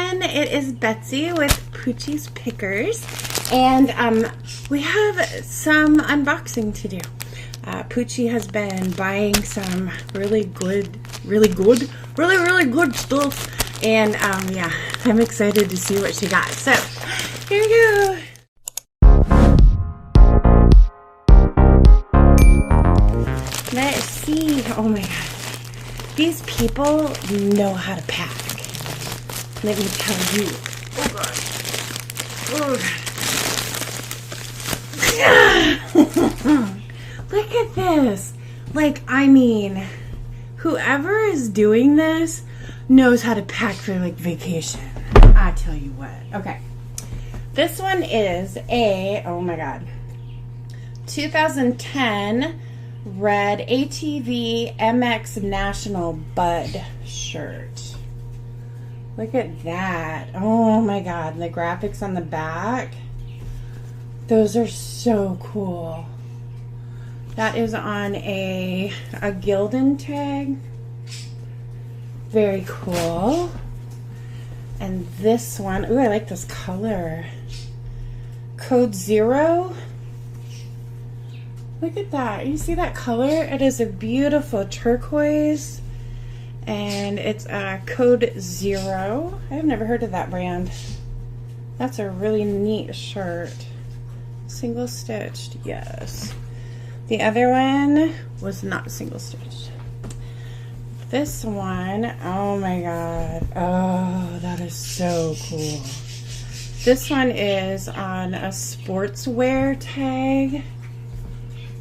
everyone, it is Betsy with Poochie's Pickers, and we have some unboxing to do. Poochie has been buying some really good stuff, and yeah, I'm excited to see what she got. So here we go. Let's see. Oh my god, these people know how to pack. Let me tell you. Oh god. Oh god. Look at this. Like, I mean, whoever is doing this knows how to pack for like vacation. I tell you what. Okay. This one is a, oh my god, 2010 red ATV MX National Bud shirt. Look at that. Oh my god. The graphics on the back. Those are so cool. That is on a Gildan tag. Very cool. And this one. Ooh, I like this color. Code 0. Look at that. You see that color? It is a beautiful turquoise. And it's Code 0. I've never heard of that brand. That's a really neat shirt. Single stitched, yes. The other one was not single stitched. This one, oh my god. Oh, that is so cool. This one is on a sportswear tag.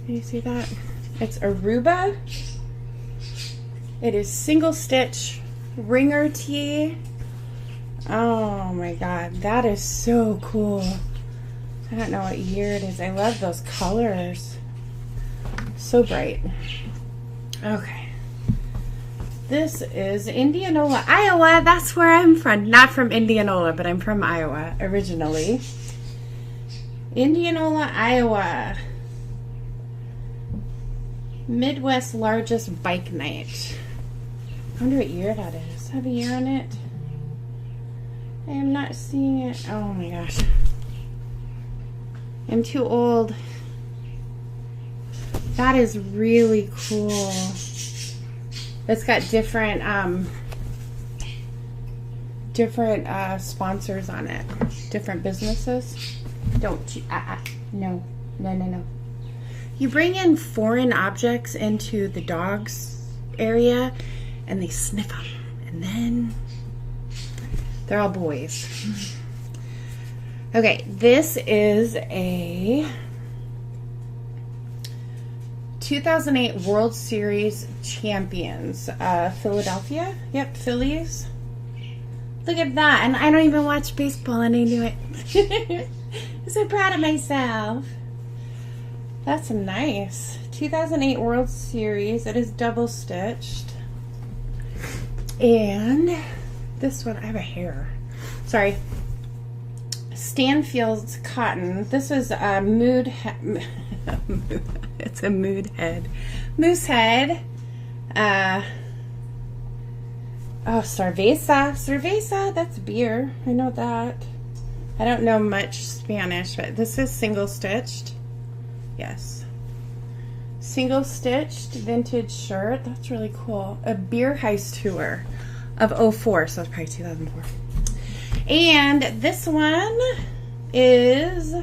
Can you see that? It's Aruba. It is single stitch ringer tee. Oh my god, that is so cool. I don't know what year it is. I love those colors. So bright. Okay. This is Indianola, Iowa. That's where I'm from. Not from Indianola, but I'm from Iowa originally. Indianola, Iowa. Midwest's largest bike night. I wonder what year that is. Have a year on it? I am not seeing it. Oh my gosh. I'm too old. That is really cool. It's got different sponsors on it. Different businesses. Don't you, no. You bring in foreign objects into the dogs area and they sniff them, and then they're all boys. Okay, this is a 2008 World Series champions, Philadelphia. Yep, Phillies. Look at that, and I don't even watch baseball and I knew it. I'm so proud of myself. That's nice. 2008 World Series. It is double stitched. And this one, I have a hair. Sorry. Stanfield's cotton. This is a it's a moose head. Oh, cerveza. That's beer. I know that. I don't know much Spanish, but this is single stitched. Yes. Single stitched vintage shirt. That's really cool. A beer heist tour of 04, so it's probably 2004. And this one is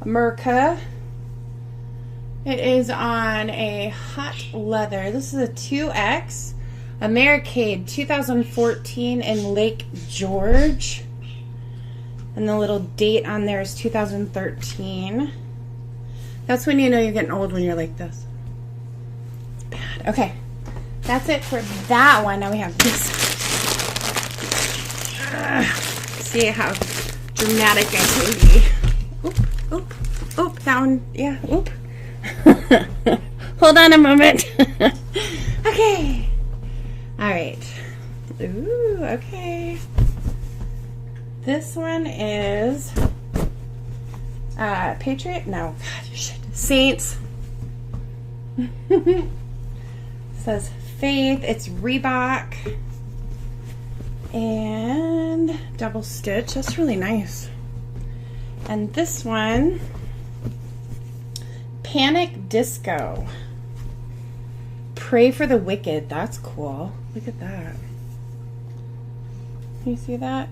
Merca. It is on a hot leather. This is a 2X Americade 2014 in Lake George. And the little date on there is 2013. That's when you know you're getting old, when you're like this. It's bad. Okay. That's it for that one. Now we have this. See how dramatic I can be. Oop. That one. Yeah. Oop. Hold on a moment. Okay. All right. Ooh, okay. This one is Patriot? No. God, shit. Saints. Says Faith. It's Reebok. And double stitch. That's really nice. And this one, Panic Disco. Pray for the Wicked. That's cool. Look at that. You see that?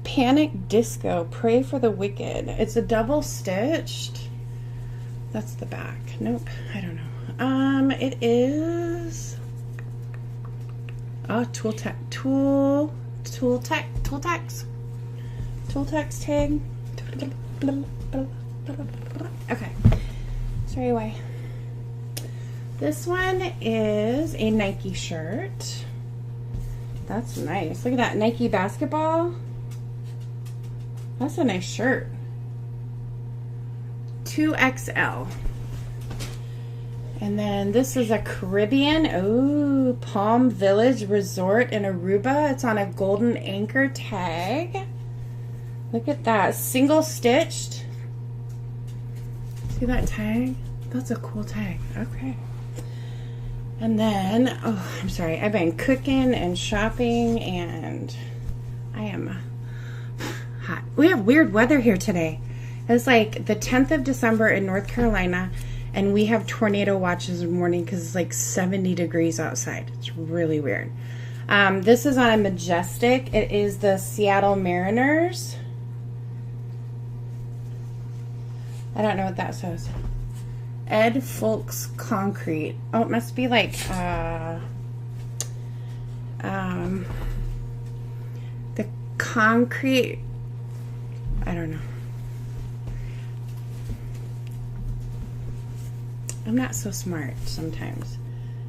Panic Disco. Pray for the Wicked. It's a double stitched. That's the back. Nope. I don't know. It is Tooltex tag. Okay. Sorry, why? This one is a Nike shirt. That's nice. Look at that Nike basketball. That's a nice shirt. 2XL. And then this is a Caribbean, Palm Village Resort in Aruba. It's on a golden anchor tag. Look at that, single stitched. See that tag? That's a cool tag. Okay. And then, I'm sorry, I've been cooking and shopping and I am hot. We have weird weather here today. It's like the 10th of December in North Carolina, and we have tornado watches in the morning because it's like 70 degrees outside. It's really weird. This is on a Majestic. It is the Seattle Mariners. I don't know what that says. Ed Folks Concrete. Oh, it must be like the concrete. I don't know. I'm not so smart sometimes.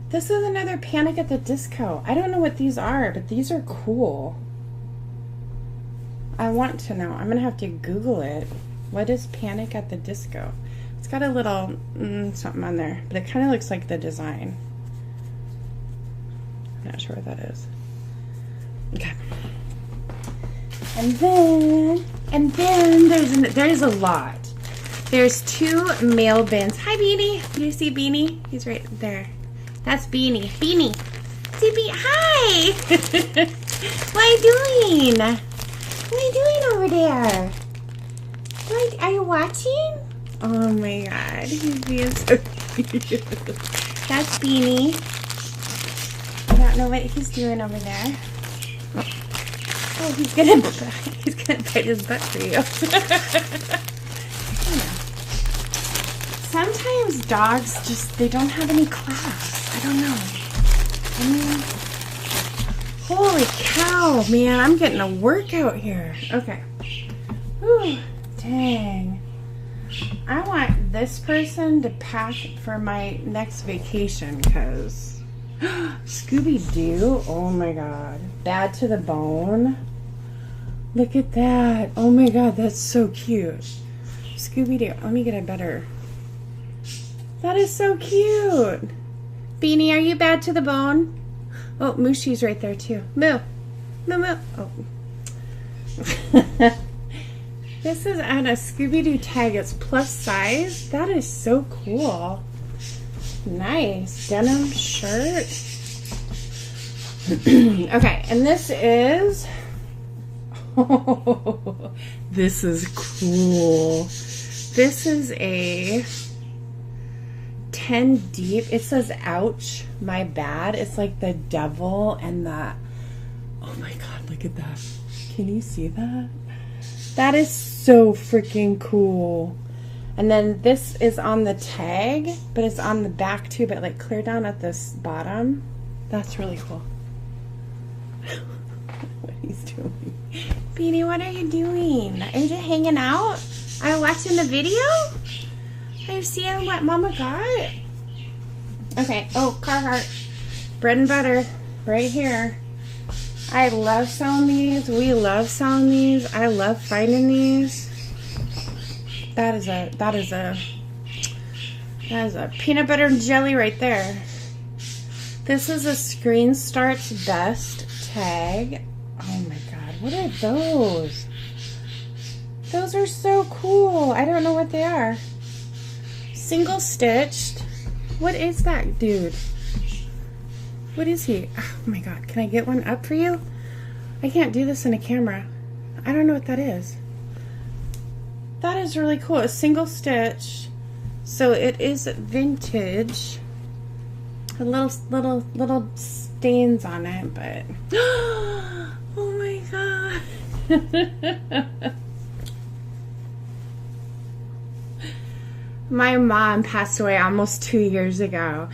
This is another Panic at the Disco. I don't know what these are, but these are cool. I want to know. I'm gonna have to Google it. What is Panic at the Disco? It's got a little something on there, but it kind of looks like the design. I'm not sure what that is. Okay. And then there's a lot. There's two mail bins. Hi, Beanie. Do you see Beanie? He's right there. That's Beanie. Beanie. See Beanie. Hi. What are you doing? What are you doing over there? What, are you watching? Oh my God, he's being so cute. That's Beanie. I don't know what he's doing over there. Oh, he's gonna bite his butt for you. Sometimes dogs they don't have any class. I don't know. I mean, holy cow, man, I'm getting a workout here. Okay. Whew, dang. I want this person to pack for my next vacation because Scooby-Doo, oh my God. Bad to the Bone. Look at that. Oh my God, that's so cute. Scooby-Doo. Let me get a better. That is so cute. Beanie, are you bad to the bone? Oh, Mooshi's right there too. Moo. Moo, moo. Oh. This is on a Scooby-Doo tag. It's plus size. That is so cool. Nice. Denim shirt. Okay, and this is... Oh, this is cool. This is a 10 deep. It says, ouch, my bad. It's like the devil and the... Oh my God, look at that. Can you see that? That is so freaking cool. And then this is on the tag, but it's on the back too, but like clear down at this bottom. That's really cool. What he's doing. Beanie, what are you doing? Are you just hanging out? Are you watching the video? Are you seeing what Mama got? Okay, oh, Carhartt. Bread and butter, right here. I love selling these. We love selling these. I love finding these. That is a peanut butter and jelly right there. This is a Screen Starts Best tag. Oh my God, what are those? Those are so cool. I don't know what they are. Single stitched. What is that dude? What is he? Oh my God, can I get one up for you? I can't do this in a camera. I don't know what that is. That is really cool. A single stitch. So it is vintage. A little stains on it, but oh my god. My mom passed away almost 2 years ago.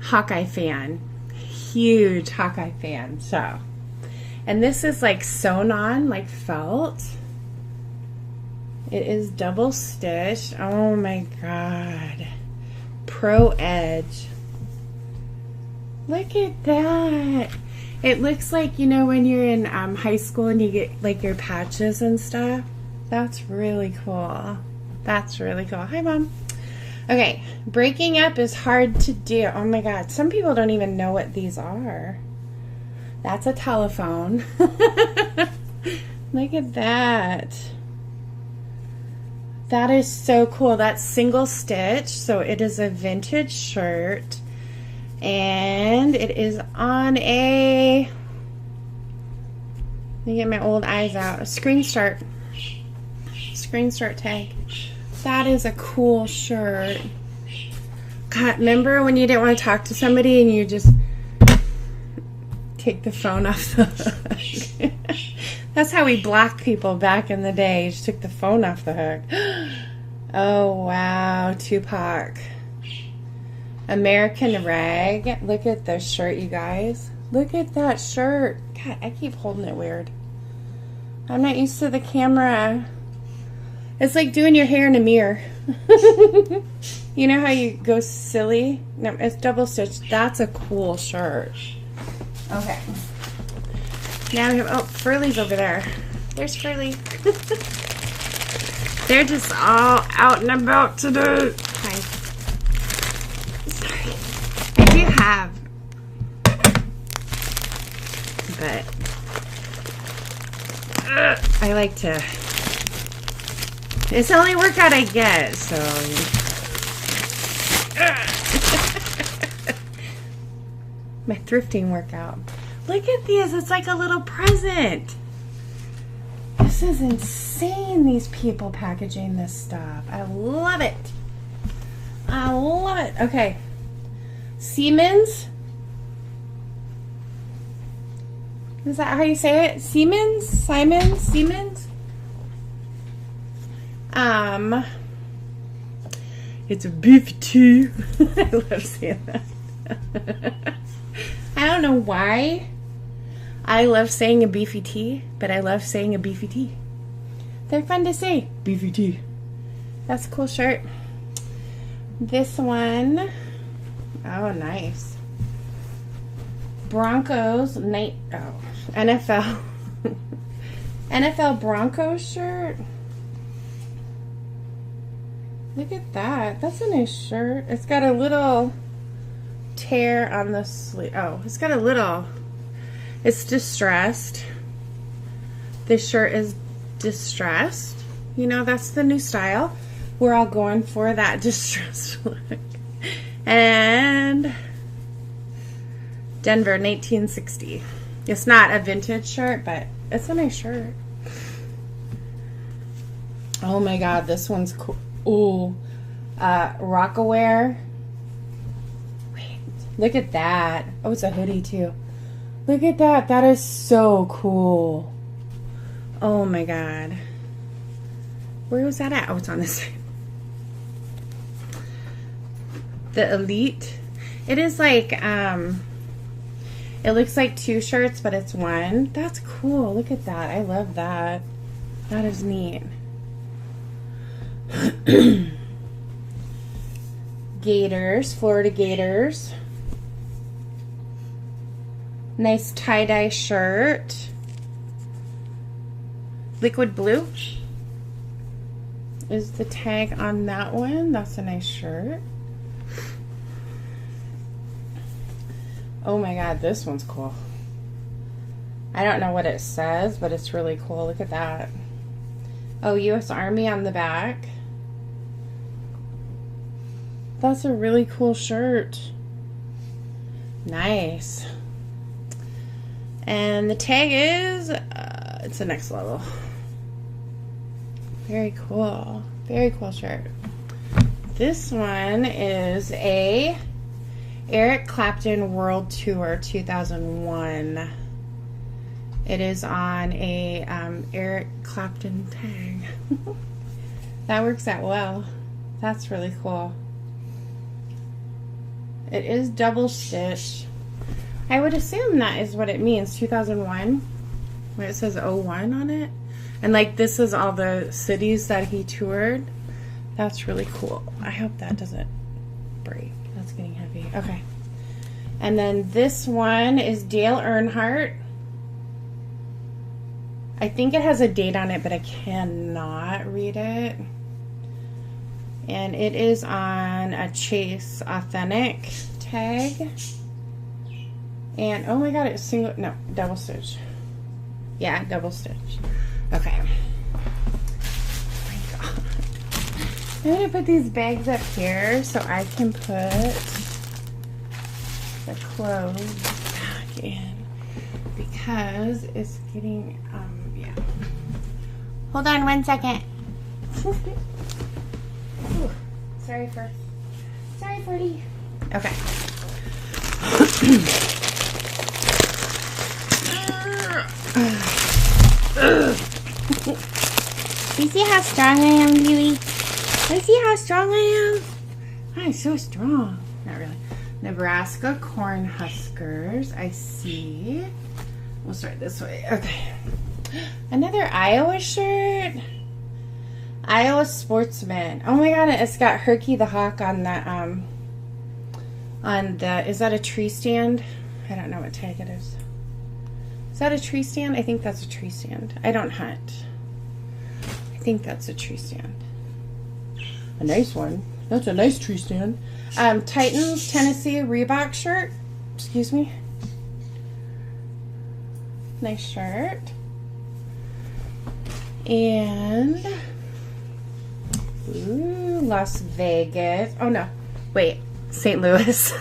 Hawkeye fan. Huge Hawkeye fan. So, and this is like sewn on, like felt. It is double stitched. Oh my god. Pro edge. Look at that. It looks like, you know, when you're in high school and you get like your patches and stuff. That's really cool. That's really cool. Hi, Mom. Okay, breaking up is hard to do. Oh my god. Some people don't even know what these are. That's a telephone. Look at that. That is so cool. That's single stitch. So it is a vintage shirt. And it is on a, let me get my old eyes out, a screen start tag. That is a cool shirt. God, remember when you didn't want to talk to somebody and you just take the phone off the hook? That's how we blocked people back in the day. You just took the phone off the hook. Oh wow, Tupac. American Rag. Look at this shirt, you guys. Look at that shirt. God, I keep holding it weird. I'm not used to the camera. It's like doing your hair in a mirror. You know how you go silly? No, it's double stitched. That's a cool shirt. Okay. Now we have, oh, Furley's over there. There's Furley. They're just all out and about today. Hi. Sorry. I do have, but I like to, it's the only workout I get, so. My thrifting workout. Look at these, it's like a little present. This is insane, these people packaging this stuff. I love it. I love it. Okay. Siemens. Is that how you say it? Siemens? Siemens? It's a beefy tee. I love saying that. I don't know why I love saying a beefy tee, but I love saying a beefy tee. They're fun to say. Beefy tee. That's a cool shirt. This one, oh nice. Broncos night, oh, NFL. NFL Broncos shirt. Look at that. That's a nice shirt. It's got a little tear on the sleeve. Oh, it's got a little, it's distressed. This shirt is distressed. You know, that's the new style. We're all going for that distressed look. And Denver 1960. It's not a vintage shirt, but it's a nice shirt. Oh my god, this one's cool. Ooh, Rockaware. Wait, look at that. Oh, it's a hoodie too. Look at that. That is so cool. Oh my god. Where was that at? Oh, it's on this side. The Elite. It is like, it looks like two shirts, but it's one. That's cool. Look at that. I love that. That is neat. Gators, Florida Gators. Nice tie-dye shirt. Liquid blue is the tag on that one. That's a nice shirt. Oh my god, this one's cool. I don't know what it says, but it's really cool. Look at that. Oh, U.S. Army on the back. That's a really cool shirt. Nice. And the tag is, it's the next level. Very cool. Very cool shirt. This one is a Eric Clapton World Tour 2001. It is on a Eric Clapton tag. That works out well. That's really cool. It is double stitched. I would assume that is what it means, 2001, when it says 01 on it. And like this is all the cities that he toured. That's really cool. I hope that doesn't break. That's getting heavy. Okay. And then this one is Dale Earnhardt. I think it has a date on it, but I cannot read it. And it is on a Chase Authentic tag. And oh my god, it's single, no, double stitch. Yeah, double stitch. Okay. Oh my god. I'm gonna put these bags up here so I can put the clothes back in because it's getting, yeah. Hold on 1 second. Ooh, sorry, Ferdy. Okay. You see how strong I am, Louie? You see how strong I am? I'm so strong. Not really. Nebraska Corn Huskers. I see. We'll start this way. Okay. Another Iowa shirt. Iowa Sportsman. Oh my god, it's got Herky the Hawk on the is that a tree stand? I don't know what tag it is. Is that a tree stand? I think that's a tree stand. I don't hunt. I think that's a tree stand. A nice one. That's a nice tree stand. Titans Tennessee Reebok shirt. Excuse me. Nice shirt. And ooh, Las Vegas. Oh no. Wait. St. Louis.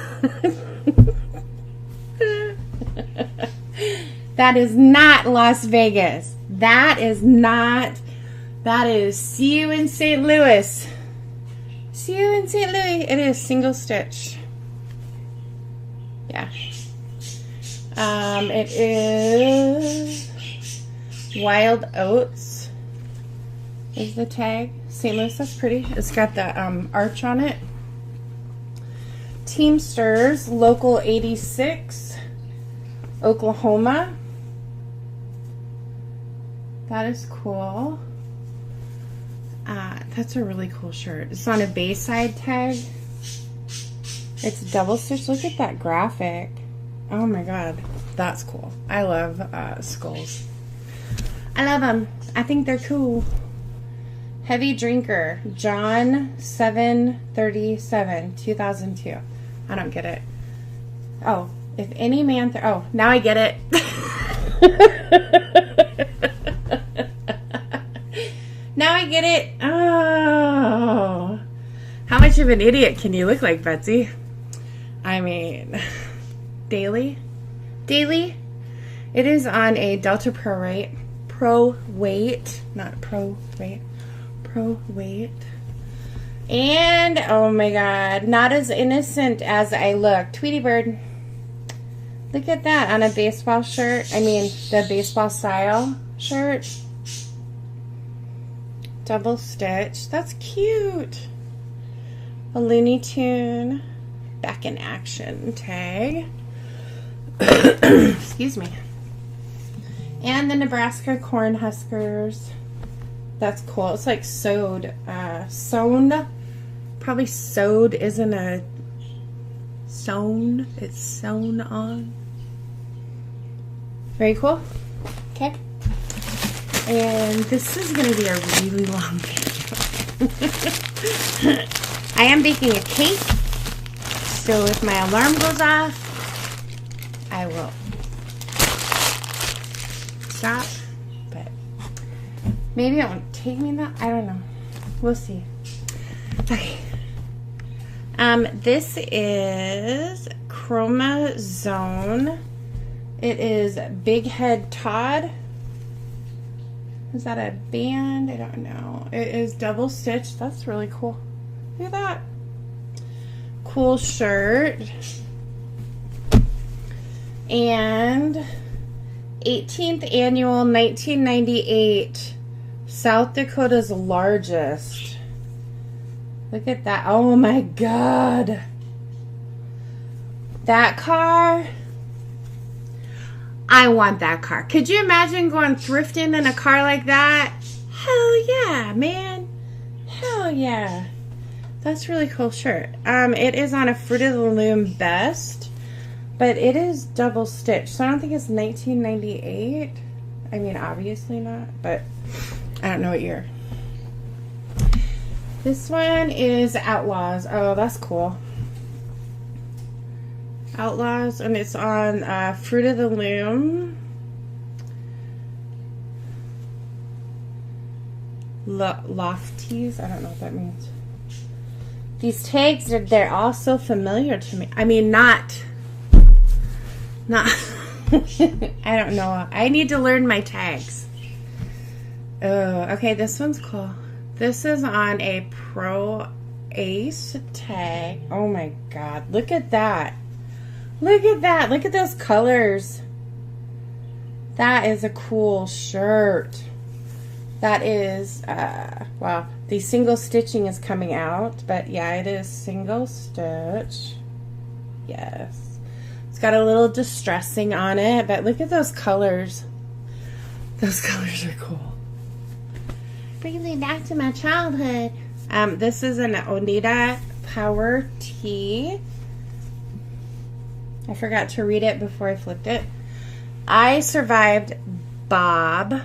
That is not Las Vegas. That is not. That is see you in St. Louis. See you in St. Louis. It is single stitch. Yeah. It is Wild Oats is the tag. St. Louis, that's pretty. It's got the arch on it. Teamsters, Local 86, Oklahoma. That is cool. That's a really cool shirt. It's on a Bayside tag. It's double stitch. Look at that graphic. Oh my god. That's cool. I love skulls. I love them. I think they're cool. Heavy Drinker, John 737, 2002. I don't get it. Oh, if any man... oh, now I get it. Now I get it. Oh. How much of an idiot can you look like, Betsy? I mean, daily? Daily? It is on a Delta Pro weight. Not pro weight. Pro weight. And oh my god, not as innocent as I look. Tweety Bird. Look at that on a baseball shirt. I mean, the baseball style shirt. Double stitch. That's cute. A Looney Tune back in action tag. Excuse me. And the Nebraska Corn Huskers. That's cool. It's like sewed. Sewn. Probably sewed isn't a sewn. It's sewn on. Very cool. Okay. And this is going to be a really long video. I am baking a cake. So if my alarm goes off, I will stop. But maybe it won't take me that. I don't know. We'll see. Okay. This is Chroma Zone It is Big Head Todd. Is that a band? I don't know. It is double stitched. That's really cool. Look at that. Cool shirt. And 18th annual 1998 South Dakota's largest. Look at that. Oh my God. That car. I want that car. Could you imagine going thrifting in a car like that? Hell yeah, man. Hell yeah. That's a really cool shirt. It is on a Fruit of the Loom vest, but it is double stitched. So I don't think it's 1998. I mean, obviously not, but I don't know what year. This one is Outlaws. Oh, that's cool. Outlaws, and it's on Fruit of the Loom. Lofties. I don't know what that means. These tags, they're all so familiar to me. I mean, not I don't know. I need to learn my tags. Oh, okay, this one's cool. This is on a Pro Ace tag. Oh my God, look at that. Look at that. Look at those colors. That is a cool shirt. That is, well, the single stitching is coming out, but yeah, it is single stitch. Yes. It's got a little distressing on it, but look at those colors. Those colors are cool. Brings me back to my childhood. This is an Oneida Power Tee. I forgot to read it before I flipped it. I survived Bob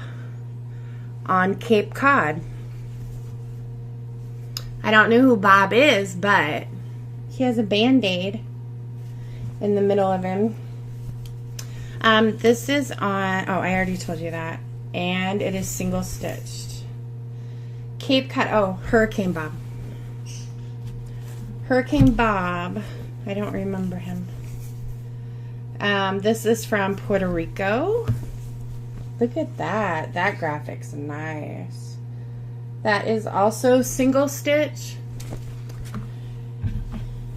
on Cape Cod. I don't know who Bob is, but he has a Band-Aid in the middle of him. This is on, oh, I already told you that. And it is single stitched. Cape Cod, oh, Hurricane Bob. Hurricane Bob, I don't remember him. This is from Puerto Rico. Look at that. That graphic's nice. That is also single stitch.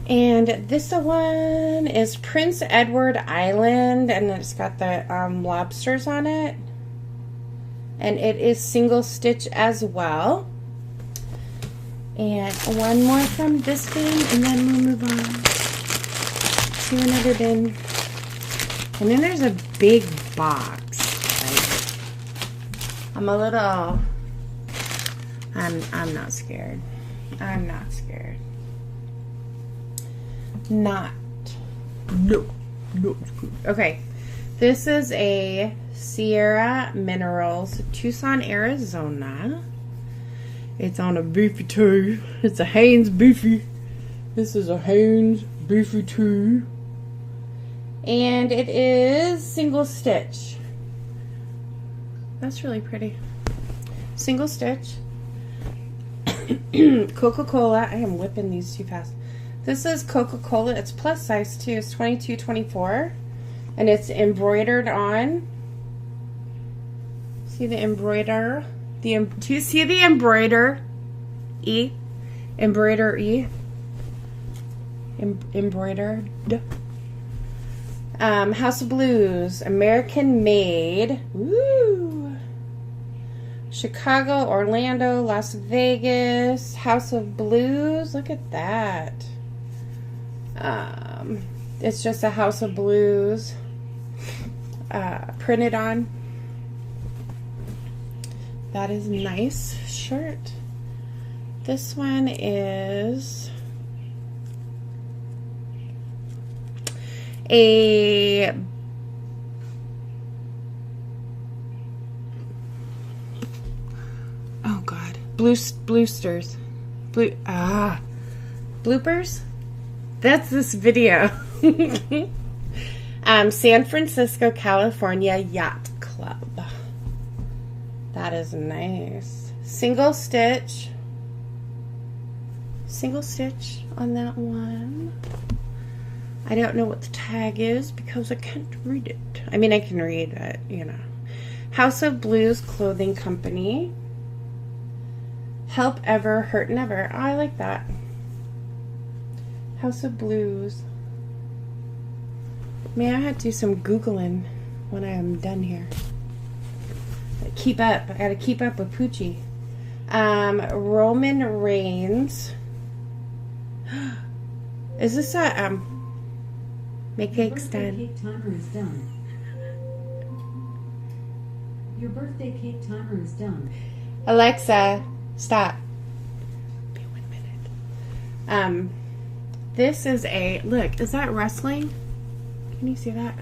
And this one is Prince Edward Island, and it's got the lobsters on it. And it is single stitch as well. And one more from this bin, and then we'll move on to another bin. And then there's a big box. Like, I'm a little, I'm not scared. I'm not scared. No. Okay. This is a Sierra Minerals, Tucson, Arizona. It's on a beefy too. It's a Hanes beefy. This is a Hanes beefy too. And it is single stitch. That's really pretty. Single stitch. Coca-Cola. I am whipping these too fast. This is Coca-Cola. It's plus size too. It's 22-24. And it's embroidered on. See the embroider? Do you see the embroider? Embroidered. House of Blues, American made. Woo! Chicago, Orlando, Las Vegas, House of Blues. Look at that. It's just a House of Blues printed on. That is a nice shirt. This one is a bloopers. That's this video. San Francisco, California Yacht Club. That is nice. Single stitch on that one. I don't know what the tag is because I can't read it. I mean, I can read it, you know. House of Blues Clothing Company. Help Ever, Hurt Never. Oh, I like that. House of Blues. May I have to do some Googling when I am done here. Keep up. I gotta keep up with Poochie. Roman Reigns. Is this a make cakes done? Cake timer is done. Your birthday cake timer is done. Alexa, stop. Be 1 minute. This is a look. Is that wrestling? Can you see that?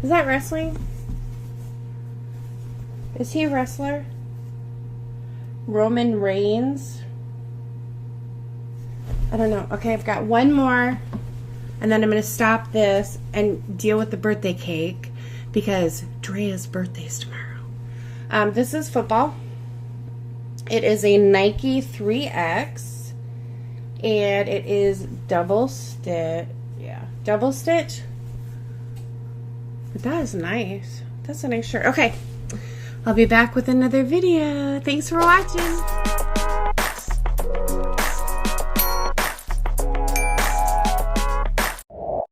Is that wrestling? Is he a wrestler? Roman Reigns. I don't know. Okay, I've got one more, and then I'm going to stop this and deal with the birthday cake because Drea's birthday's tomorrow. This is football. It is a Nike 3X, and it is double stitch. Yeah, double stitch. But that is nice. That's a nice shirt. Okay, I'll be back with another video. Thanks for watching.